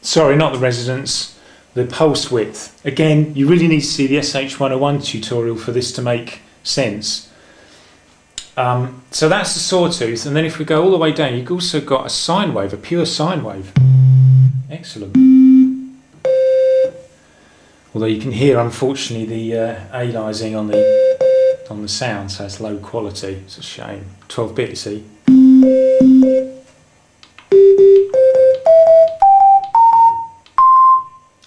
sorry, not the resonance, the pulse width. Again, you really need to see the SH101 tutorial for this to make sense. So that's the sawtooth, and then if we go all the way down, you've also got a sine wave, a pure sine wave. Excellent. Although you can hear, unfortunately, the aliasing on the sound, so it's low quality. It's a shame. 12-bit, you see.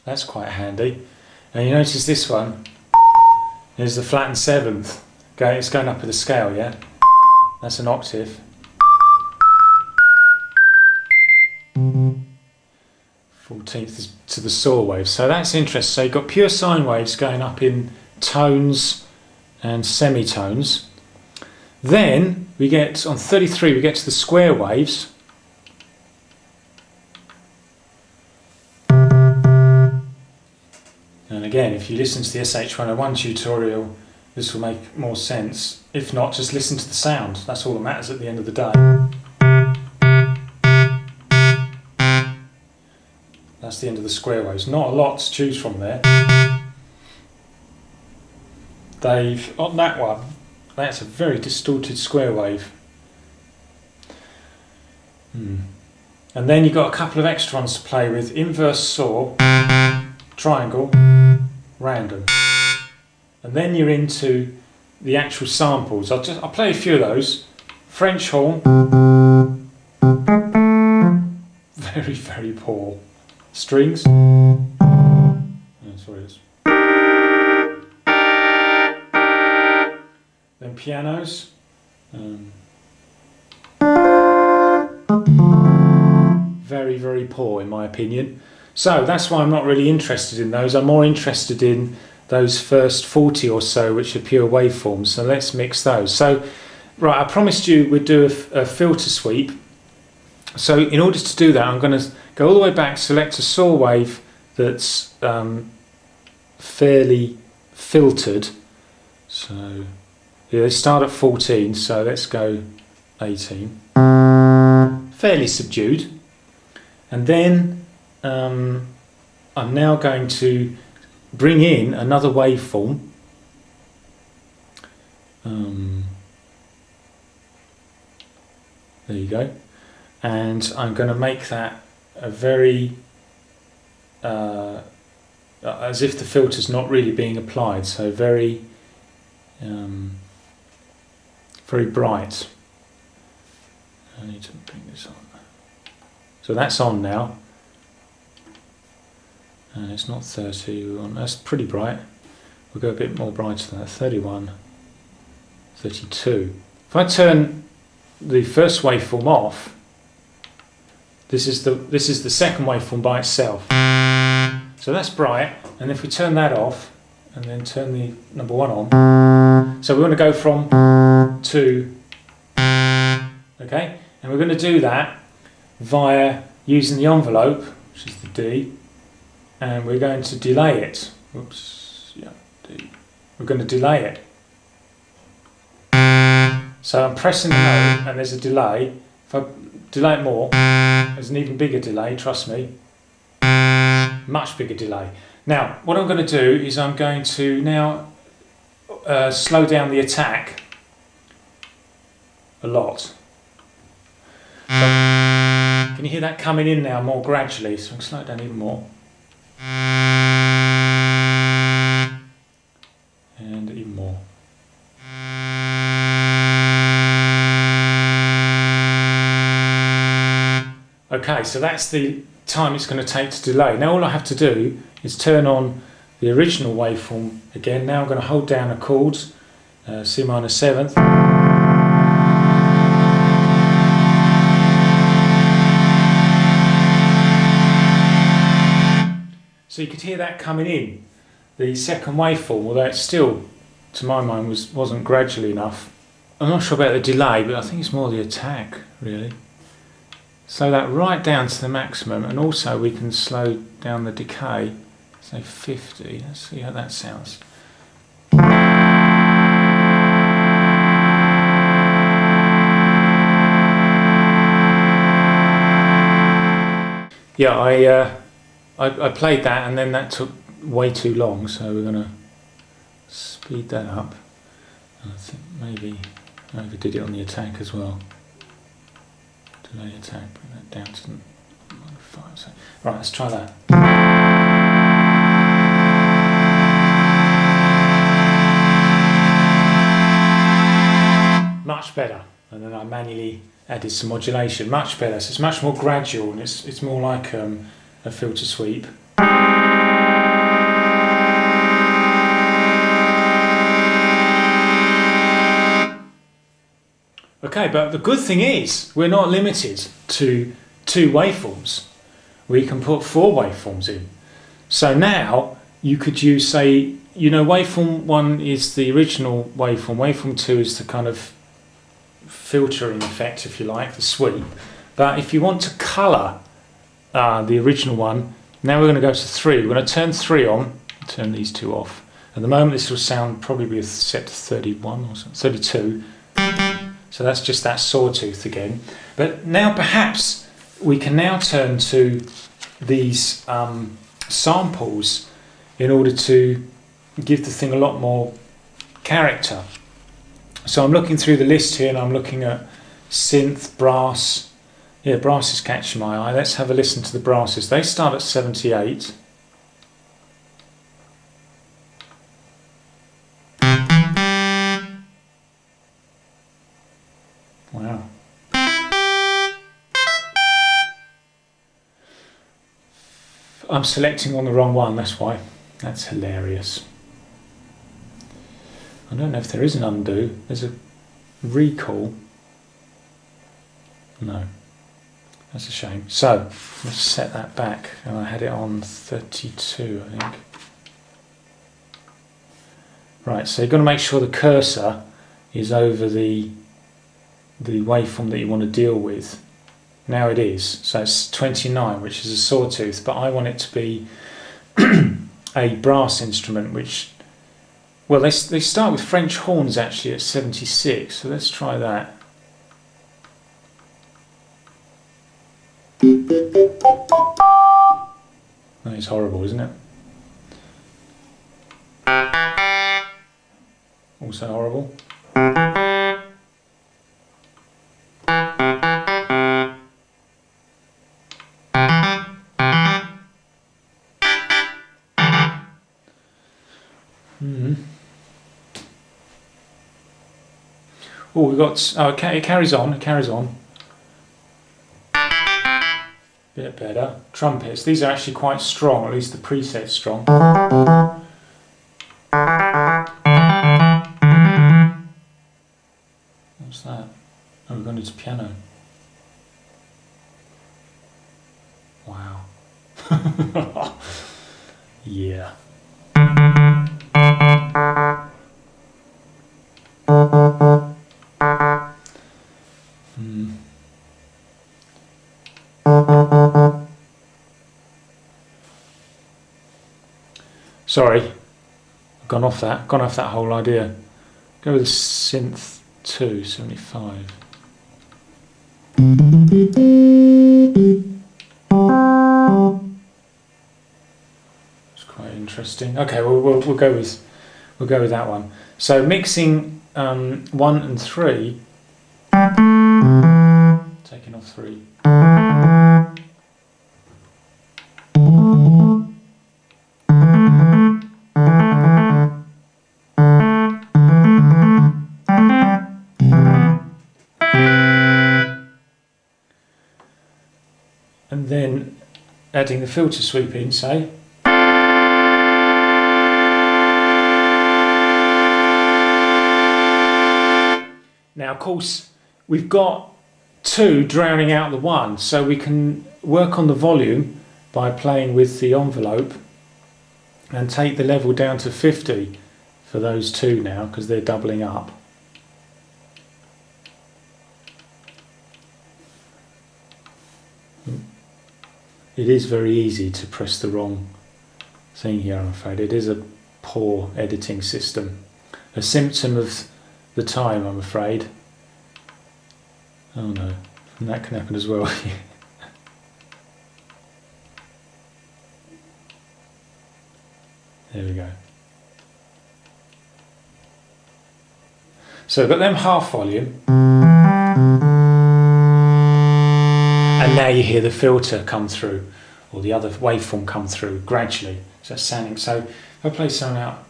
That's quite handy. And you notice this one is the flattened seventh. Okay, it's going up with the scale, yeah? That's an octave. 14th is to the saw wave. So that's interesting. So you've got pure sine waves going up in tones and semitones. Then we get, on 33, we get to the square waves. And again, if you listen to the SH101 tutorial, this will make more sense. If not, just listen to the sound. That's all that matters at the end of the day. That's the end of the square waves. Not a lot to choose from there. Dave, on that one, that's a very distorted square wave. And then you've got a couple of extra ones to play with. Inverse saw, triangle, random. And then you're into the actual samples. I'll play a few of those. French horn. Very, very poor. Strings. Sorry. Then pianos. Very, very poor in my opinion. So that's why I'm not really interested in those. I'm more interested in those first 40 or so which are pure waveforms. So let's mix those. So, right, I promised you we'd do a filter sweep. So in order to do that, I'm going to go all the way back, select a saw wave that's fairly filtered. So yeah, they start at 14, so let's go 18. Fairly subdued. And then I'm now going to bring in another waveform. There you go. And I'm going to make that a very, as if the filter's not really being applied, so very, very bright. I need to bring this on. So that's on now. And it's not 30, that's pretty bright. We'll go a bit more brighter than that, 31, 32. If I turn the first waveform off, this is the second waveform by itself. So that's bright, and if we turn that off, and then turn the number one on, so we want to go from to, okay? And we're going to do that via using the envelope, which is the D, and we're going to delay it. Oops, yeah, D. We're going to delay it. So I'm pressing the note and there's a delay. If I delay it more, there's an even bigger delay, trust me. Much bigger delay. Now, what I'm going to do is I'm going to now slow down the attack a lot. So, can you hear that coming in now more gradually? So I'm going to slow it down even more. And even more. Okay, so that's the time it's going to take to delay. Now all I have to do is turn on the original waveform again. Now I'm going to hold down a chord, C minor 7th. So you could hear that coming in, the second waveform, although it still, to my mind, wasn't gradual enough. I'm not sure about the delay, but I think it's more the attack, really. Slow that right down to the maximum, and also we can slow down the decay, say 50. Let's see how that sounds. Yeah, I played that and then that took way too long, so we're going to speed that up. I think maybe I overdid it on the attack as well. Delay attack, bring that down to 5. So, right, let's try that. Much better. And then I manually added some modulation. Much better. So it's much more gradual and it's more like a filter sweep. Okay, but the good thing is we're not limited to 2 waveforms. We can put 4 waveforms in. So now you could use, say, you know, waveform 1 is the original waveform, waveform 2 is the kind of filtering effect, if you like, the sweep. But if you want to colour the original one, now we're going to go to 3. We're going to turn 3 on, turn these 2 off. At the moment this will sound probably set to 31 or something, 32. So that's just that sawtooth again. But now perhaps we can now turn to these samples in order to give the thing a lot more character. So I'm looking through the list here and I'm looking at synth, brass. Yeah, brass is catching my eye. Let's have a listen to the brasses. They start at 78. Wow. I'm selecting on the wrong one, that's why. That's hilarious. I don't know if there is an undo. There's a recall. No. That's a shame. So, let's set that back. And I had it on 32, I think. Right, so you've got to make sure the cursor is over the waveform that you want to deal with. Now it is. So it's 29, which is a sawtooth, but I want it to be a brass instrument, which, well, they start with French horns actually at 76, so let's try that. That is horrible, isn't it? Also horrible. Oh, we've got, oh, okay, it carries on, Bit better. Trumpets, these are actually quite strong, at least the preset's strong. What's that? Oh, we've gone into piano. Wow. Yeah. Sorry, I've gone off that whole idea. Go with Synth 2, 75. It's quite interesting. Okay, we'll go with that one. So mixing 1 and 3, taking off 3. And then adding the filter sweep in, say. Now, of course, we've got 2 drowning out the 1, so we can work on the volume by playing with the envelope and take the level down to 50 for those 2 now, because they're doubling up. It is very easy to press the wrong thing here, I'm afraid. It is a poor editing system. A symptom of the time, I'm afraid. Oh no, and that can happen as well. There we go. So I've got them half volume. And now you hear the filter come through, or the other waveform come through gradually. So that's sounding. So if I play something out.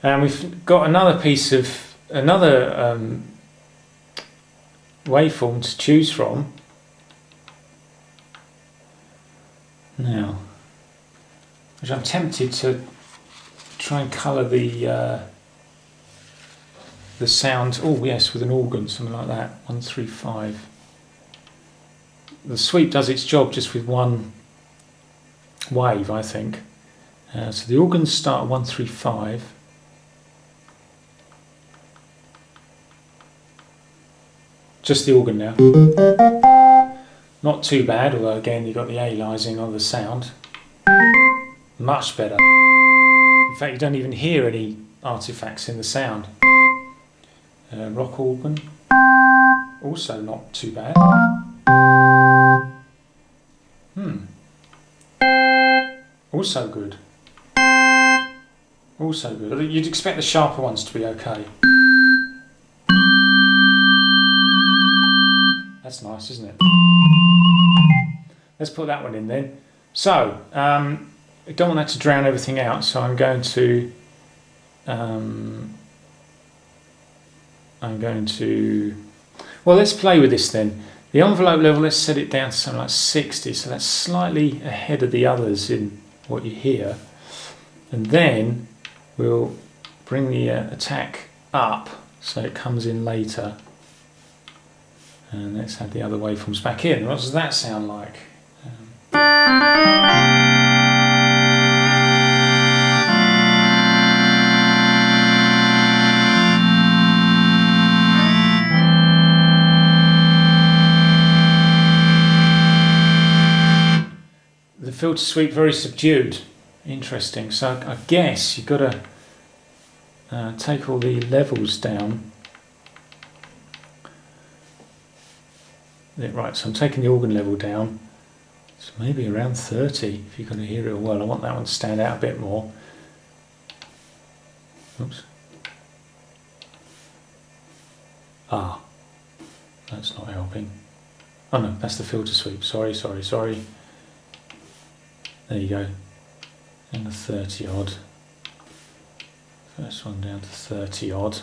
And we've got another piece of another waveform to choose from. Now, which I'm tempted to try and colour the sound. Oh yes, with an organ, something like that. 135. The sweep does its job just with one wave, I think. So the organs start at 135. Just the organ now. Not too bad, although again you've got the aliasing on the sound. Much better. In fact, you don't even hear any artifacts in the sound. Rock organ. Also not too bad. Also good. Also good. You'd expect the sharper ones to be okay. That's nice, isn't it? Let's put that one in then. So, I don't want that to drown everything out, so I'm going to well, let's play with this then. The envelope level, let's set it down to something like 60, so that's slightly ahead of the others in what you hear. And then we'll bring the attack up so it comes in later. And let's have the other waveforms back in. What does that sound like? The filter sweep very subdued. Interesting. So I guess you've got to take all the levels down. Right, so I'm taking the organ level down. It's maybe around 30 if you're going to hear it well. I want that one to stand out a bit more. Oops. Ah, that's not helping. Oh no, that's the filter sweep. Sorry. There you go. And the 30 odd. First one down to 30 odd.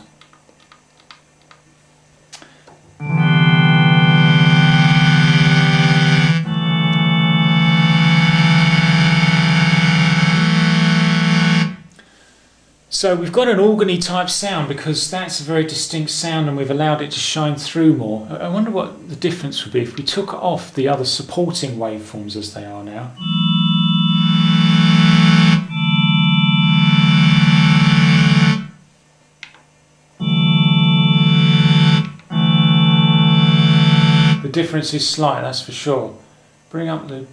So we've got an organy type sound because that's a very distinct sound and we've allowed it to shine through more. I wonder what the difference would be if we took off the other supporting waveforms as they are now. The difference is slight, that's for sure. Bring up the...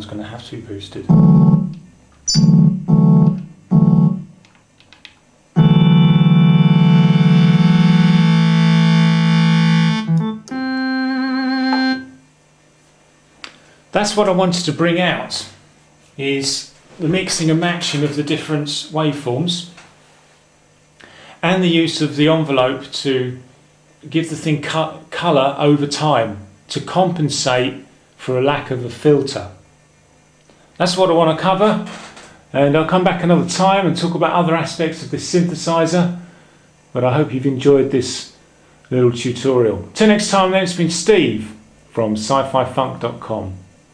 Going to have to be boosted. That's what I wanted to bring out, is the mixing and matching of the different waveforms and the use of the envelope to give the thing colour over time to compensate for a lack of a filter. That's what I want to cover, and I'll come back another time and talk about other aspects of this synthesizer, but I hope you've enjoyed this little tutorial. Till next time then, it's been Steve from sci-fi funk.com.